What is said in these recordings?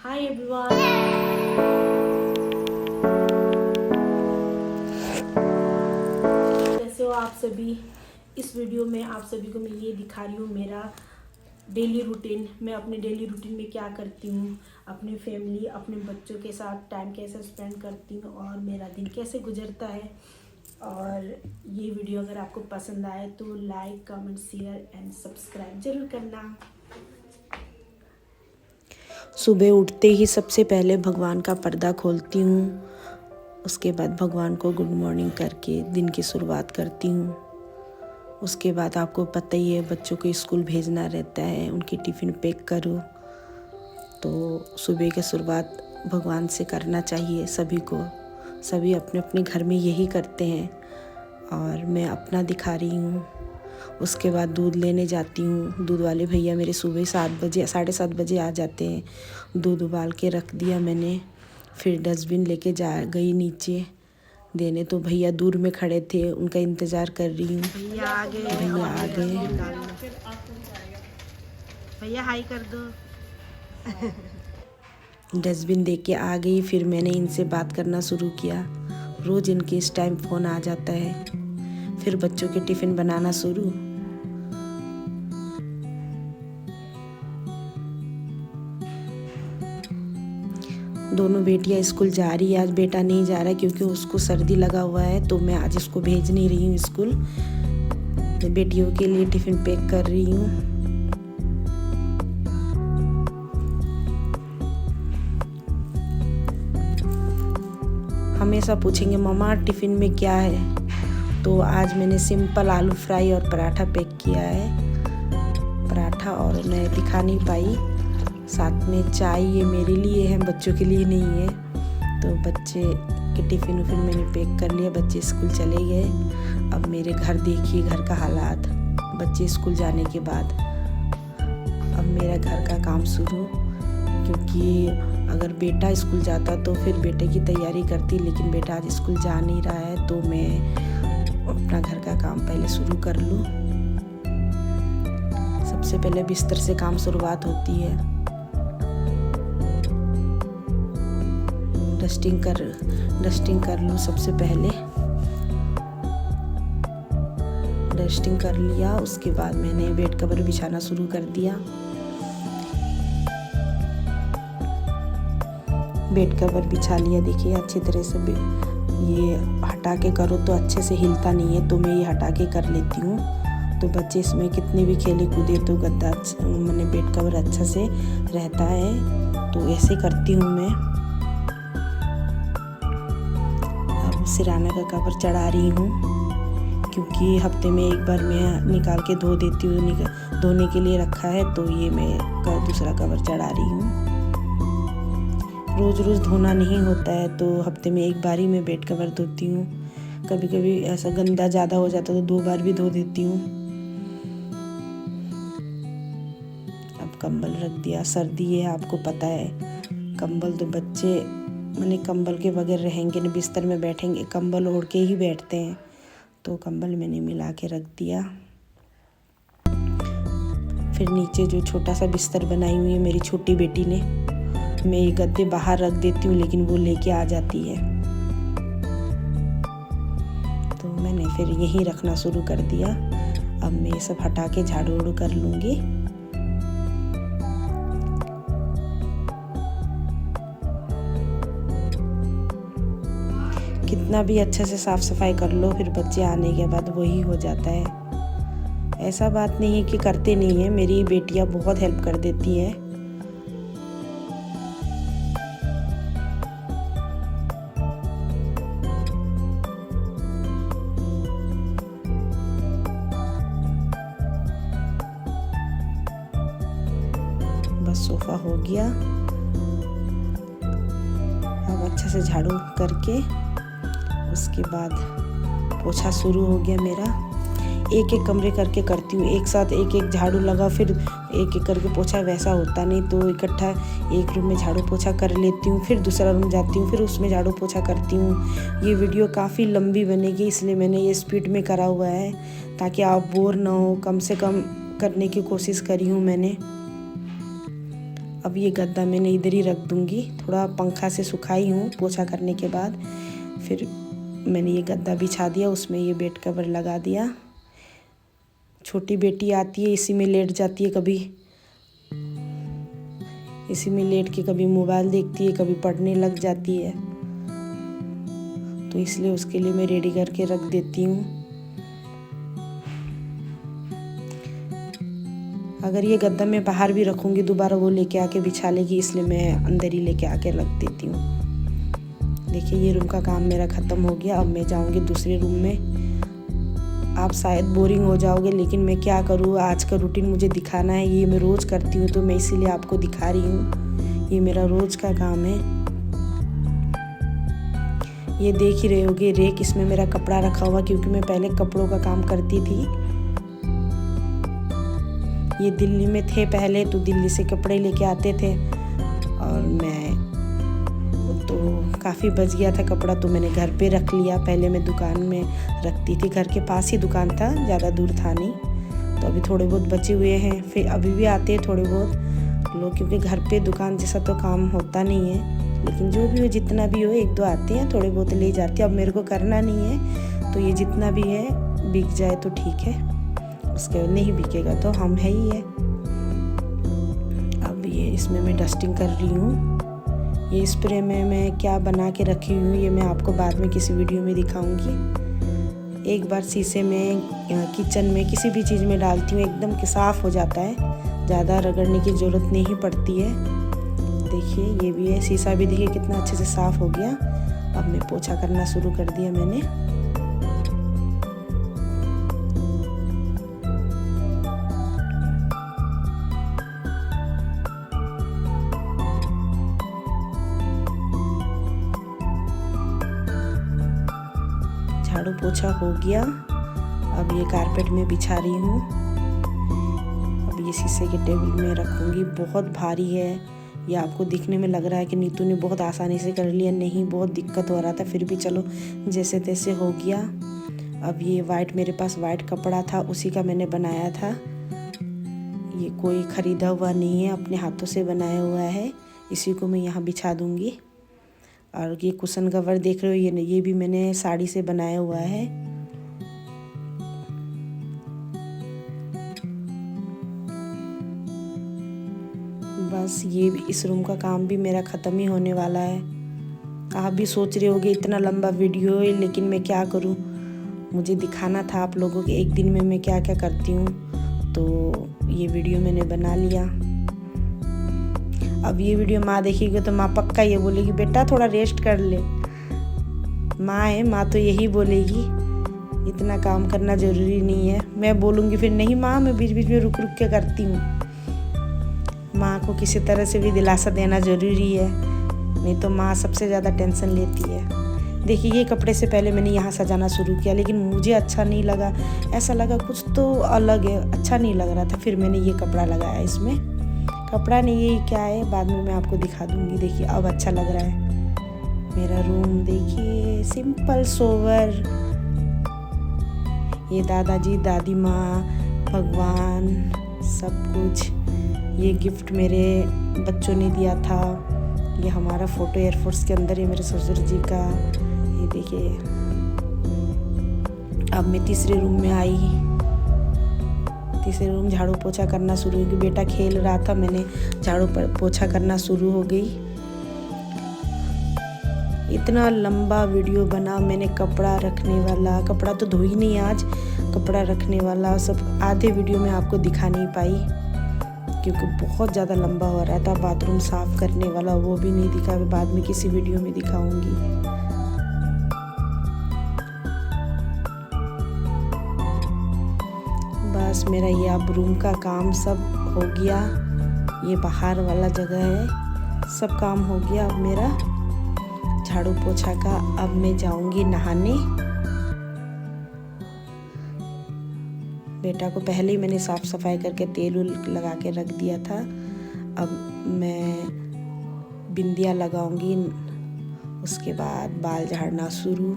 Hi everyone, कैसे हो आप सभी। इस वीडियो में आप सभी को मैं ये दिखा रही हूँ मेरा डेली रूटीन। मैं अपने डेली रूटीन में क्या करती हूँ, अपनी फैमिली, अपने बच्चों के साथ टाइम कैसे स्पेंड करती हूँ और मेरा दिन कैसे गुजरता है। और ये वीडियो अगर आपको पसंद आए तो like, comment, share and subscribe जरूर करना। सुबह उठते ही सबसे पहले भगवान का पर्दा खोलती हूँ। उसके बाद भगवान को गुड मॉर्निंग करके दिन की शुरुआत करती हूँ। उसके बाद आपको पता ही है बच्चों को स्कूल भेजना रहता है, उनकी टिफ़िन पैक करो। तो सुबह की शुरुआत भगवान से करना चाहिए सभी को। सभी अपने अपने घर में यही करते हैं और मैं अपना दिखा रही हूँ। उसके बाद दूध लेने जाती हूँ। दूध वाले भैया मेरे सुबह 7 बजे 7:30 बजे आ जाते हैं। दूध उबाल के रख दिया मैंने, फिर डस्टबिन लेके जा गई नीचे देने। तो भैया दूर में खड़े थे, उनका इंतज़ार कर रही हूँ। भैया आ गए। भैया हाय कर दो। डस्टबिन दे के आ गई। फिर मैंने इनसे बात करना शुरू किया। रोज़ इनके इस टाइम फ़ोन आ जाता है। फिर बच्चों के टिफ़िन बनाना शुरू। दोनों बेटियां स्कूल जा रही है। आज बेटा नहीं जा रहा है क्योंकि उसको सर्दी लगा हुआ है, तो मैं आज इसको भेज नहीं रही हूँ स्कूल। बेटियों के लिए टिफ़िन पैक कर रही हूँ। हमेशा पूछेंगे मम्मा टिफ़िन में क्या है, तो आज मैंने सिंपल आलू फ्राई और पराठा पैक किया है। पराठा और मैं दिखा नहीं पाई। साथ में चाय ये मेरे लिए है, बच्चों के लिए नहीं है। तो बच्चे के टिफ़िन उफ़िन मैंने पैक कर लिया। बच्चे स्कूल चले गए। अब मेरे घर देखिए, घर का हालात। बच्चे स्कूल जाने के बाद अब मेरा घर का काम शुरू, क्योंकि अगर बेटा स्कूल जाता तो फिर बेटे की तैयारी करती, लेकिन बेटा आज स्कूल जा नहीं रहा है तो मैं अपना घर का काम पहले शुरू कर लूँ। सबसे पहले बिस्तर से काम शुरुआत होती है। डस्टिंग कर लूँ सबसे पहले। डस्टिंग कर लिया। उसके बाद मैंने बेड कवर बिछाना शुरू कर दिया। बेड कवर बिछा लिया। देखिए अच्छी तरह से ये हटा के करो तो अच्छे से हिलता नहीं है, तो मैं ये हटा के कर लेती हूँ। तो बच्चे इसमें कितने भी खेले कूदे तो गद्दा मैंने बेड कवर अच्छा से रहता है, तो ऐसे करती हूँ मैं। अब सिराना का कवर चढ़ा रही हूँ, क्योंकि हफ्ते में एक बार मैं निकाल के धो देती हूँ। धोने के लिए रखा है, तो ये मैं दूसरा कवर चढ़ा रही हूँ। रोज़ रोज़ धोना नहीं होता है, तो हफ्ते में एक बार ही मैं बेड कवर धोती हूँ। कभी कभी ऐसा गंदा ज़्यादा हो जाता तो 2 बार भी धो देती हूँ। अब कंबल रख दिया। सर्दी है, आपको पता है। कंबल तो बच्चे मैंने कंबल के बगैर रहेंगे नहीं, बिस्तर में बैठेंगे कंबल ओढ़ के ही बैठते हैं, तो कंबल मैंने मिला के रख दिया। फिर नीचे जो छोटा सा बिस्तर बनाई हुई है मेरी छोटी बेटी ने, मैं ये गद्दे बाहर रख देती हूँ, लेकिन वो लेके आ जाती है, तो मैंने फिर यहीं रखना शुरू कर दिया। अब मैं ये सब हटा के झाड़ू उड़ू कर लूँगी। कितना भी अच्छे से साफ सफाई कर लो, फिर बच्चे आने के बाद वही हो जाता है। ऐसा बात नहीं है कि करते नहीं है, मेरी बेटियां बहुत हेल्प कर देती हैं। बस सोफ़ा हो गया। अब अच्छे से झाड़ू करके उसके बाद पोछा शुरू हो गया मेरा। एक एक कमरे करके करती हूँ, एक साथ एक एक झाड़ू लगा फिर एक एक करके पोछा वैसा होता नहीं, तो इकट्ठा एक रूम में झाड़ू पोछा कर लेती हूँ, फिर दूसरा रूम जाती हूँ, फिर उसमें झाड़ू पोछा करती हूँ। ये वीडियो काफ़ी लंबी बनेगी, इसलिए मैंने ये स्पीड में करा हुआ है ताकि आप बोर ना हो। कम से कम करने की कोशिश करी हूँ मैंने। अब ये गद्दा मैंने इधर ही रख दूँगी, थोड़ा पंखा से सुखाई हूँ पोछा करने के बाद। फिर मैंने ये गद्दा बिछा दिया, उसमें ये बेड कवर लगा दिया। छोटी बेटी आती है, इसी में लेट जाती है, कभी इसी में लेट के कभी मोबाइल देखती है, कभी पढ़ने लग जाती है, तो इसलिए उसके लिए मैं रेडी करके रख देती हूँ। अगर ये गद्दा मैं बाहर भी रखूँगी दोबारा वो लेके आके बिछा लेगी, इसलिए मैं अंदर ही लेके आके रख देती हूँ। देखिए ये रूम का काम मेरा ख़त्म हो गया। अब मैं जाऊँगी दूसरे रूम में। आप शायद बोरिंग हो जाओगे, लेकिन मैं क्या करूँ, आज का रूटीन मुझे दिखाना है। ये मैं रोज़ करती हूँ, तो मैं इसीलिए आपको दिखा रही हूँ। ये मेरा रोज़ का काम है। ये देख ही रहे होगे रेक, इसमें मेरा कपड़ा रखा हुआ, क्योंकि मैं पहले कपड़ों का काम करती थी। ये दिल्ली में थे पहले, तो दिल्ली से कपड़े लेके आते थे, और मैं तो काफ़ी बच गया था कपड़ा, तो मैंने घर पे रख लिया। पहले मैं दुकान में रखती थी, घर के पास ही दुकान था, ज़्यादा दूर था नहीं। तो अभी थोड़े बहुत बचे हुए हैं, फिर अभी भी आते हैं थोड़े बहुत लोग, क्योंकि घर पे दुकान जैसा तो काम होता नहीं है, लेकिन जो भी हो, जितना भी हो, एक दो आते हैं, थोड़े बहुत ले जाते हैं। अब मेरे को करना नहीं है, तो ये जितना भी है बिक जाए तो ठीक है, उसके नहीं बिकेगा तो हम है ही है। अब ये इसमें मैं डस्टिंग कर रही हूँ। ये स्प्रे में मैं क्या बना के रखी हूँ, ये मैं आपको बाद में किसी वीडियो में दिखाऊंगी। एक बार शीशे में, किचन में, किसी भी चीज़ में डालती हूँ, एकदम साफ़ हो जाता है, ज़्यादा रगड़ने की ज़रूरत नहीं पड़ती है। देखिए ये भी है, शीशा भी देखिए कितना अच्छे से साफ़ हो गया। अब मैं पोछा करना शुरू कर दिया मैंने। झाड़ू पोछा हो गया। अब ये कारपेट में बिछा रही हूँ। अब ये शीशे के टेबल में रखूँगी। बहुत भारी है, ये आपको दिखने में लग रहा है कि नीतू ने बहुत आसानी से कर लिया, नहीं बहुत दिक्कत हो रहा था, फिर भी चलो जैसे तैसे हो गया। अब ये वाइट, मेरे पास वाइट कपड़ा था, उसी का मैंने बनाया था। ये कोई ख़रीदा हुआ नहीं है, अपने हाथों से बनाया हुआ है। इसी को मैं यहाँ बिछा दूँगी। और ये कुशन कवर देख रहे हो, ये भी मैंने साड़ी से बनाया हुआ है। बस ये भी, इस रूम का काम भी मेरा ख़त्म ही होने वाला है। आप भी सोच रहे होगे इतना लंबा वीडियो है, लेकिन मैं क्या करूं, मुझे दिखाना था आप लोगों के एक दिन में मैं क्या क्या करती हूँ, तो ये वीडियो मैंने बना लिया। अब ये वीडियो माँ देखेगी तो माँ पक्का ये बोलेगी बेटा थोड़ा रेस्ट कर ले। माँ है, माँ तो यही बोलेगी, इतना काम करना ज़रूरी नहीं है। मैं बोलूँगी फिर नहीं माँ, मैं बीच बीच में रुक रुक के करती हूँ। माँ को किसी तरह से भी दिलासा देना ज़रूरी है, नहीं तो माँ सबसे ज़्यादा टेंशन लेती है। देखिए ये कपड़े से पहले मैंने यहाँ सजाना शुरू किया, लेकिन मुझे अच्छा नहीं लगा, ऐसा लगा कुछ तो अलग है, अच्छा नहीं लग रहा था। फिर मैंने ये कपड़ा लगाया इसमें। कपड़ा नहीं, ये क्या है बाद में मैं आपको दिखा दूँगी। देखिए अब अच्छा लग रहा है मेरा रूम। देखिए सिंपल सोवर, ये दादाजी दादी माँ, भगवान, सब कुछ। ये गिफ्ट मेरे बच्चों ने दिया था। ये हमारा फ़ोटो एयरफोर्स के अंदर है मेरे ससुर जी का। ये देखिए। अब मैं तीसरे रूम में आई। तीसरे रूम झाड़ू पोछा करना शुरू हो गई। बेटा खेल रहा था, मैंने झाड़ू पोछा करना शुरू हो गई। इतना लंबा वीडियो बना मैंने, कपड़ा रखने वाला, कपड़ा तो धोई नहीं आज, कपड़ा रखने वाला सब आधे वीडियो में आपको दिखा नहीं पाई, क्योंकि बहुत ज़्यादा लंबा हो रहा था। बाथरूम साफ़ करने वाला वो भी नहीं दिखा, बाद में किसी वीडियो में दिखाऊंगी। बस मेरा ये अब रूम का काम सब हो गया। ये बाहर वाला जगह है, सब काम हो गया अब मेरा झाड़ू पोछा का। अब मैं जाऊंगी नहाने। बेटा को पहले ही मैंने साफ़ सफाई करके तेल लगा के रख दिया था। अब मैं बिंदिया लगाऊंगी, उसके बाद बाल झाड़ना शुरू।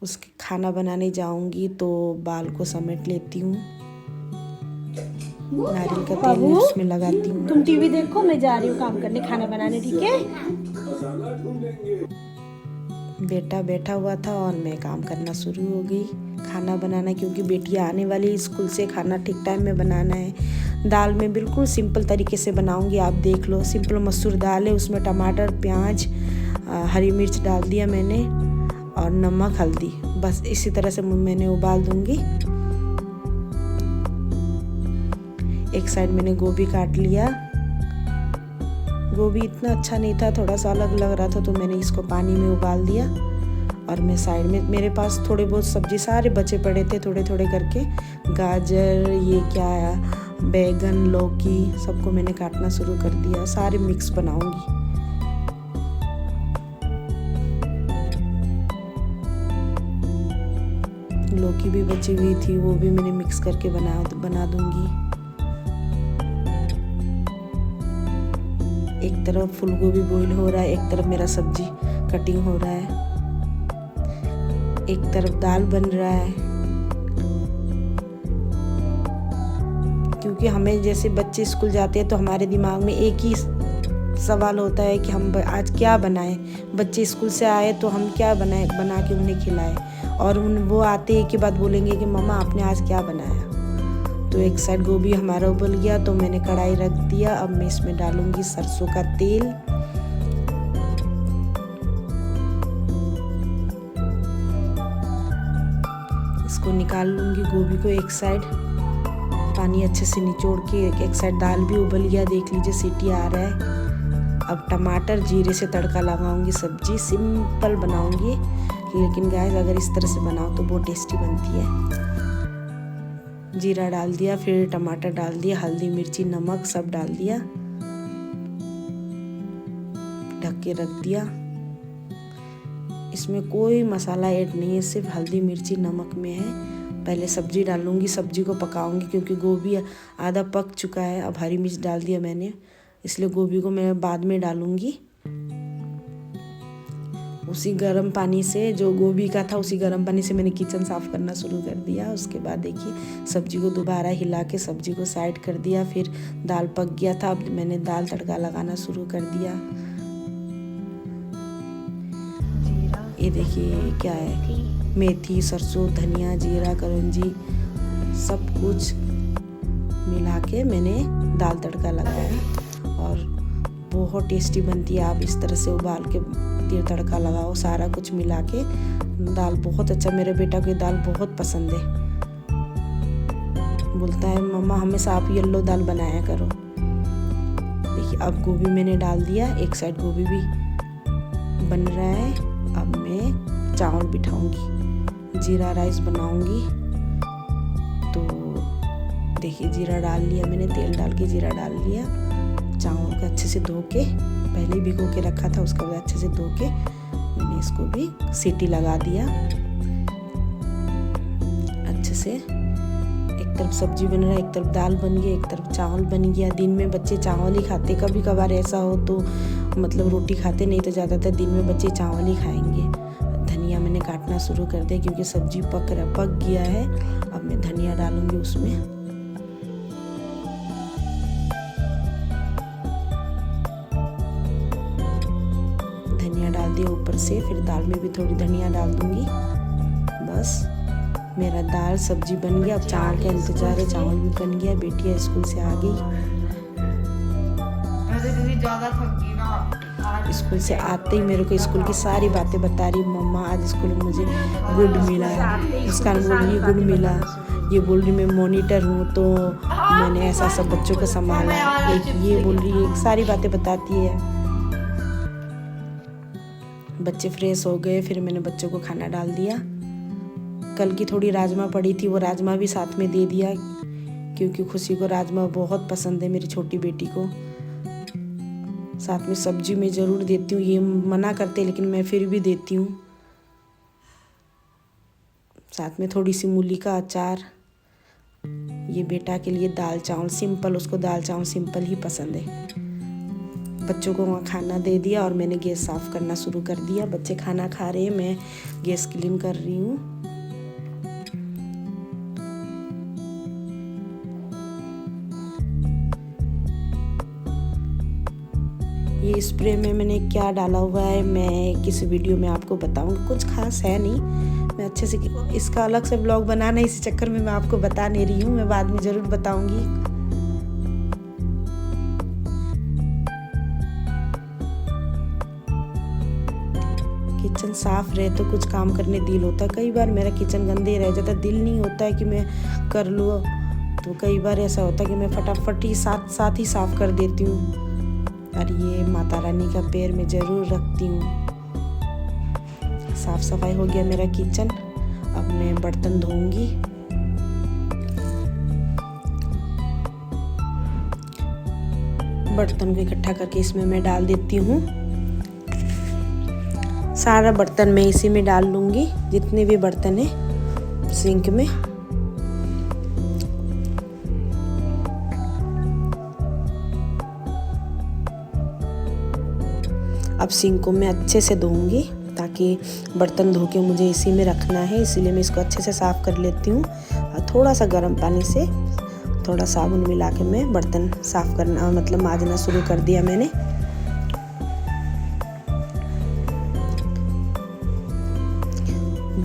उसके खाना बनाने जाऊंगी तो बाल को समेट लेती हूँ, नारियल का तेल उसमें लगाती हूँ। तुम टीवी देखो, मैं जा रही हूँ काम करने, खाना बनाने, ठीक है? बेटा बैठा हुआ था और मैं काम करना शुरू हो गई, खाना बनाना, क्योंकि बेटी आने वाली स्कूल से, खाना ठीक टाइम में बनाना है। दाल मैं बिल्कुल सिंपल तरीके से बनाऊंगी, आप देख लो। सिंपल मसूर दाल है, उसमें टमाटर, प्याज, हरी मिर्च डाल दिया मैंने और नमक, हल्दी, बस इसी तरह से मैंने उबाल दूंगी। एक साइड मैंने गोभी काट लिया। गोभी इतना अच्छा नहीं था, थोड़ा सा अलग लग रहा था, तो मैंने इसको पानी में उबाल दिया। और मैं साइड में, मेरे पास थोड़े बहुत सब्जी सारे बचे पड़े थे, थोड़े थोड़े करके, गाजर, ये क्या है, बैगन, लौकी, सबको मैंने काटना शुरू कर दिया। सारे मिक्स बनाऊंगी। लौकी भी बची हुई थी, वो भी मैंने मिक्स करके बना दूंगी। एक तरफ फूलगोभी बॉईल हो रहा है, एक तरफ मेरा सब्जी कटिंग हो रहा है, एक तरफ दाल बन रहा है। क्योंकि हमें जैसे बच्चे स्कूल जाते हैं तो हमारे दिमाग में एक ही सवाल होता है कि हम आज क्या बनाएं। बच्चे स्कूल से आए तो हम क्या बना के उन्हें खिलाएं, और वो आते ही के बाद बोलेंगे कि मम्मा आपने आज क्या बनाया। तो एक साइड गोभी हमारा उबल गया तो मैंने कढ़ाई रख दिया। अब मैं इसमें डालूंगी सरसों का तेल। इसको निकाल लूंगी गोभी को एक साइड, पानी अच्छे से निचोड़ के। एक साइड दाल भी उबल गया, देख लीजिए सीटी आ रहा है। अब टमाटर जीरे से तड़का लगाऊंगी। सब्जी सिंपल बनाऊंगी, लेकिन गाइस अगर इस तरह से बनाओ तो बहुत टेस्टी बनती है। जीरा डाल दिया, फिर टमाटर डाल दिया, हल्दी, मिर्ची, नमक सब डाल दिया, ढक के रख दिया। इसमें कोई मसाला ऐड नहीं है, सिर्फ हल्दी, मिर्ची, नमक में है। पहले सब्जी डालूंगी, सब्जी को पकाऊंगी क्योंकि गोभी आधा पक चुका है। अब हरी मिर्च डाल दिया मैंने, इसलिए गोभी को मैं बाद में डालूंगी। उसी गर्म पानी से, जो गोभी का था, उसी गर्म पानी से मैंने किचन साफ करना शुरू कर दिया। उसके बाद देखिए सब्जी को दोबारा हिला के सब्जी को साइड कर दिया। फिर दाल पक गया था, अब मैंने दाल तड़का लगाना शुरू कर दिया। ये देखिए क्या है, मेथी, सरसों, धनिया, जीरा, करौंजी, सब कुछ मिला के मैंने दाल तड़का लगाया और बहुत टेस्टी बनती है। आप इस तरह से उबाल के तेल तड़का लगाओ, सारा कुछ मिला के दाल बहुत अच्छा। मेरे बेटा को दाल बहुत पसंद है, बोलता है मम्मा हमेशा आप येलो दाल बनाया करो। देखिए अब गोभी मैंने डाल दिया, एक साइड गोभी भी बन रहा है। अब मैं चावल बिठाऊंगी, जीरा राइस बनाऊंगी। तो देखिए जीरा डाल लिया मैंने, तेल डाल के जीरा डाल लिया। चावल को अच्छे से धो के, पहले भिगो के रखा था, उसके बाद अच्छे से धो के मैंने इसको भी सीटी लगा दिया अच्छे से। एक तरफ सब्जी बन रहा है, एक तरफ दाल बन गई, एक तरफ चावल बन गया। दिन में बच्चे चावल ही खाते, कभी कभार ऐसा हो तो मतलब रोटी खाते, नहीं तो ज़्यादातर दिन में बच्चे चावल ही खाएंगे। धनिया मैंने काटना शुरू कर दिया क्योंकि सब्जी पक गया है। अब मैं धनिया डालूंगी उसमें। डाल दिया ऊपर से, फिर दाल में भी थोड़ी धनिया डाल दूंगी। बस मेरा दाल सब्जी बन गया। अब चावल का इंतजार है, चावल भी बन गया। बेटिया स्कूल से आ गई, स्कूल से आते ही मेरे को स्कूल की सारी बातें बता रही, मम्मा आज स्कूल में मुझे गुड मिला है। उसका बोल रही है गुड मिला, ये बोल रही मैं मॉनिटर हूँ तो मैंने ऐसा सब बच्चों को संभाला। एक ये बोल रही है, सारी बातें बताती है। बच्चे फ्रेश हो गए, फिर मैंने बच्चों को खाना डाल दिया। कल की थोड़ी राजमा पड़ी थी, वो राजमा भी साथ में दे दिया क्योंकि खुशी को राजमा बहुत पसंद है, मेरी छोटी बेटी को। साथ में सब्जी में ज़रूर देती हूँ, ये मना करते लेकिन मैं फिर भी देती हूँ। साथ में थोड़ी सी मूली का अचार। ये बेटा के लिए दाल चावल सिंपल, उसको दाल चावल सिंपल ही पसंद है। बच्चों को वहाँ खाना दे दिया और मैंने गैस साफ़ करना शुरू कर दिया। बच्चे खाना खा रहे हैं, मैं गैस क्लीन कर रही हूँ। ये स्प्रे में मैंने क्या डाला हुआ है मैं किसी वीडियो में आपको बताऊंगी, कुछ खास है नहीं। मैं अच्छे से इसका अलग से ब्लॉग बनाना, इसी चक्कर में मैं आपको बता नहीं रही हूँ, मैं बाद में ज़रूर बताऊंगी। किचन साफ रहे तो कुछ काम करने दिल होता है। कई बार मेरा किचन गंदे रह जाता, दिल नहीं होता है कि मैं कर लूँ, तो कई बार ऐसा होता है कि मैं फटाफट ही साथ ही साफ कर देती हूँ। और ये माता रानी का पैर मैं ज़रूर रखती हूँ। साफ सफाई हो गया मेरा किचन, अब मैं बर्तन धोऊंगी। बर्तन को इकट्ठा करके इसमें मैं डाल देती हूँ। सारा बर्तन मैं इसी में डाल लूँगी, जितने भी बर्तन है सिंक में। अब सिंक को मैं अच्छे से धोऊंगी, ताकि बर्तन धो के मुझे इसी में रखना है, इसीलिए मैं इसको अच्छे से साफ़ कर लेती हूँ। और थोड़ा सा गर्म पानी से थोड़ा साबुन मिला के मैं बर्तन साफ़ करना मतलब माजना शुरू कर दिया मैंने।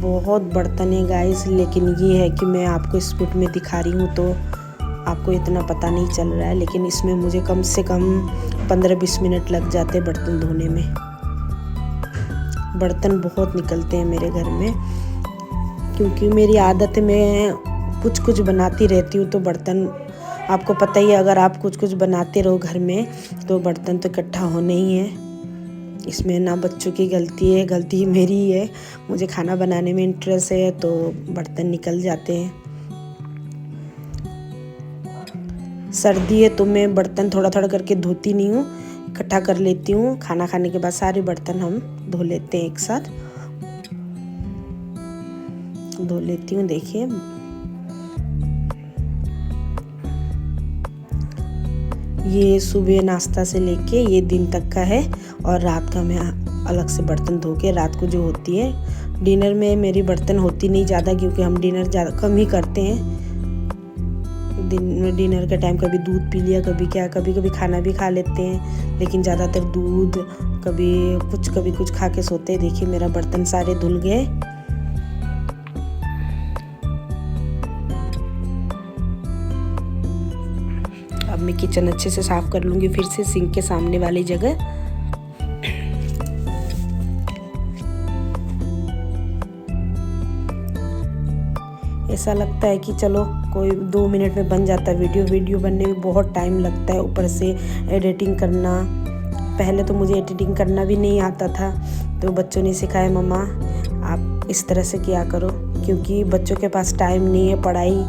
बहुत बर्तन है गाइस, लेकिन ये है कि मैं आपको स्पीड में दिखा रही हूँ तो आपको इतना पता नहीं चल रहा है, लेकिन इसमें मुझे कम से कम 15-20 मिनट लग जाते हैं बर्तन धोने में। बर्तन बहुत निकलते हैं मेरे घर में, क्योंकि मेरी आदत है मैं कुछ बनाती रहती हूँ, तो बर्तन आपको पता ही है, अगर आप कुछ बनाते रहो घर में तो बर्तन तो इकट्ठा होने ही है। इसमें ना बच्चों की गलती है, गलती मेरी ही है। मुझे खाना बनाने में इंटरेस्ट है तो बर्तन निकल जाते हैं। सर्दी है तो मैं बर्तन थोड़ा थोड़ा करके धोती नहीं हूँ, इकट्ठा कर लेती हूँ। खाना खाने के बाद सारे बर्तन हम धो लेते हैं, एक साथ धो लेती हूँ। देखिए ये सुबह नाश्ता से लेके ये दिन तक का है, और रात का मैं अलग से बर्तन धो के रात को जो होती है। डिनर में मेरी बर्तन होती नहीं ज़्यादा, क्योंकि हम डिनर ज़्यादा कम ही करते हैं। डिनर के टाइम कभी दूध पी लिया, कभी खाना भी खा लेते हैं, लेकिन ज़्यादातर दूध, कभी कुछ खा के सोते हैं। देखिए मेरा बर्तन सारे धुल गए। अब मैं किचन अच्छे से साफ कर लूँगी फिर से सिंक के सामने वाली जगह। ऐसा लगता है कि चलो कोई 2 मिनट में बन जाता है वीडियो बनने में बहुत टाइम लगता है, ऊपर से एडिटिंग करना। पहले तो मुझे एडिटिंग करना भी नहीं आता था, तो बच्चों ने सिखाया मम्मा आप इस तरह से किया करो, क्योंकि बच्चों के पास टाइम नहीं है पढ़ाई,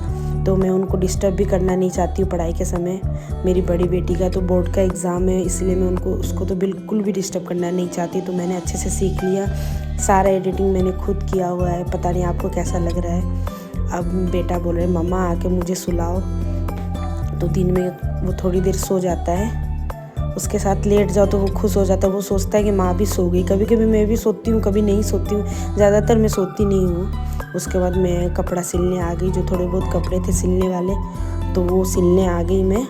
तो मैं उनको डिस्टर्ब भी करना नहीं चाहती हूँ पढ़ाई के समय। मेरी बड़ी बेटी का तो बोर्ड का एग्ज़ाम है, इसलिए मैं उसको तो बिल्कुल भी डिस्टर्ब करना नहीं चाहती। तो मैंने अच्छे से सीख लिया, सारा एडिटिंग मैंने खुद किया हुआ है। पता नहीं आपको कैसा लग रहा है। अब बेटा बोल रहे मम्मा आके मुझे सुलाओ, तो दिन में वो थोड़ी देर सो जाता है। उसके साथ लेट जाओ तो वो खुश हो जाता है, वो सोचता है कि माँ भी सो गई। कभी कभी मैं भी सोती हूँ, कभी नहीं सोती हूँ, ज़्यादातर मैं सोती नहीं हूँ। उसके बाद मैं कपड़ा सिलने आ गई, जो थोड़े बहुत कपड़े थे सिलने वाले, तो वो सिलने आ गई मैं।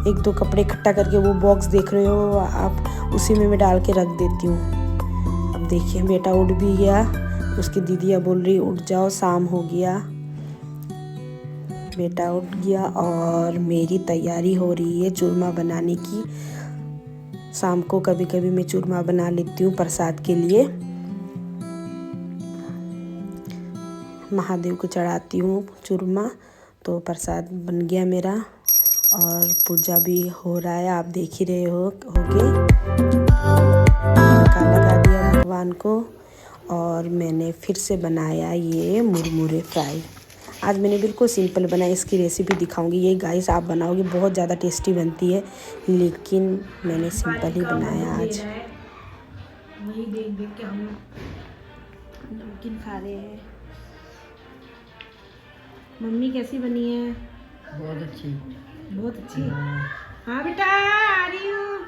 1-2 कपड़े इकट्ठा करके वो बॉक्स देख रहे हो आप, उसी में मैं डाल के रख देती हूँ। अब देखिए बेटा उठ भी गया, उसकी दीदियाँ बोल रही उठ जाओ शाम हो गया। बेटा उठ गया और मेरी तैयारी हो रही है चूरमा बनाने की। शाम को कभी कभी मैं चूरमा बना लेती हूँ प्रसाद के लिए, महादेव को चढ़ाती हूँ चूरमा। तो प्रसाद बन गया मेरा, और पूजा भी हो रहा है, आप देख ही रहे हो होके। टीका लगा दिया भगवान को, और मैंने फिर से बनाया ये मुरमुरे फ्राई। आज मैंने बिल्कुल सिंपल बनाया, इसकी रेसिपी दिखाऊंगी। ये गाइस आप बनाओगे बहुत ज़्यादा टेस्टी बनती है, लेकिन मैंने सिंपल ही बनाया आज। वही देख देख के हम नमकीन खा रहे हैं। मम्मी कैसी बनी है? बहुत अच्छी। बहुत अच्छी। हाँ बेटा आ रही हूँ।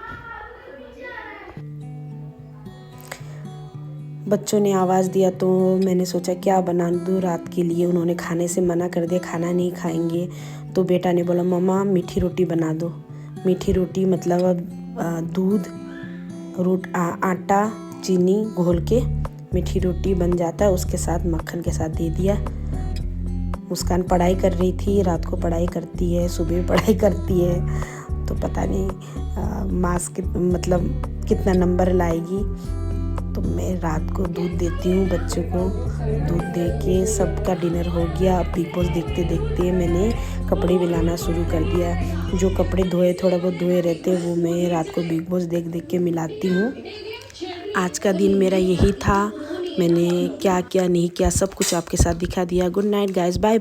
बच्चों ने आवाज़ दिया तो मैंने सोचा क्या बना दूँ रात के लिए। उन्होंने खाने से मना कर दिया, खाना नहीं खाएंगे। तो बेटा ने बोला मम्मा मीठी रोटी बना दो। मीठी रोटी मतलब दूध आटा चीनी घोल के मीठी रोटी बन जाता है, उसके साथ मक्खन के साथ दे दिया। मुस्कान पढ़ाई कर रही थी, रात को पढ़ाई करती है, सुबह पढ़ाई करती है, तो पता नहीं मार्क्स मतलब कितना नंबर लाएगी। तो मैं रात को दूध देती हूँ बच्चों को। दूध दे के सबका डिनर हो गया। बिग बॉस देखते देखते मैंने कपड़े भी लाना शुरू कर दिया। जो कपड़े थोड़ा बहुत धोए रहते वो मैं रात को बिग बॉस देख देख के मिलाती हूँ। आज का दिन मेरा यही था। मैंने क्या क्या नहीं किया सब कुछ आपके साथ दिखा दिया। Good night guys, bye.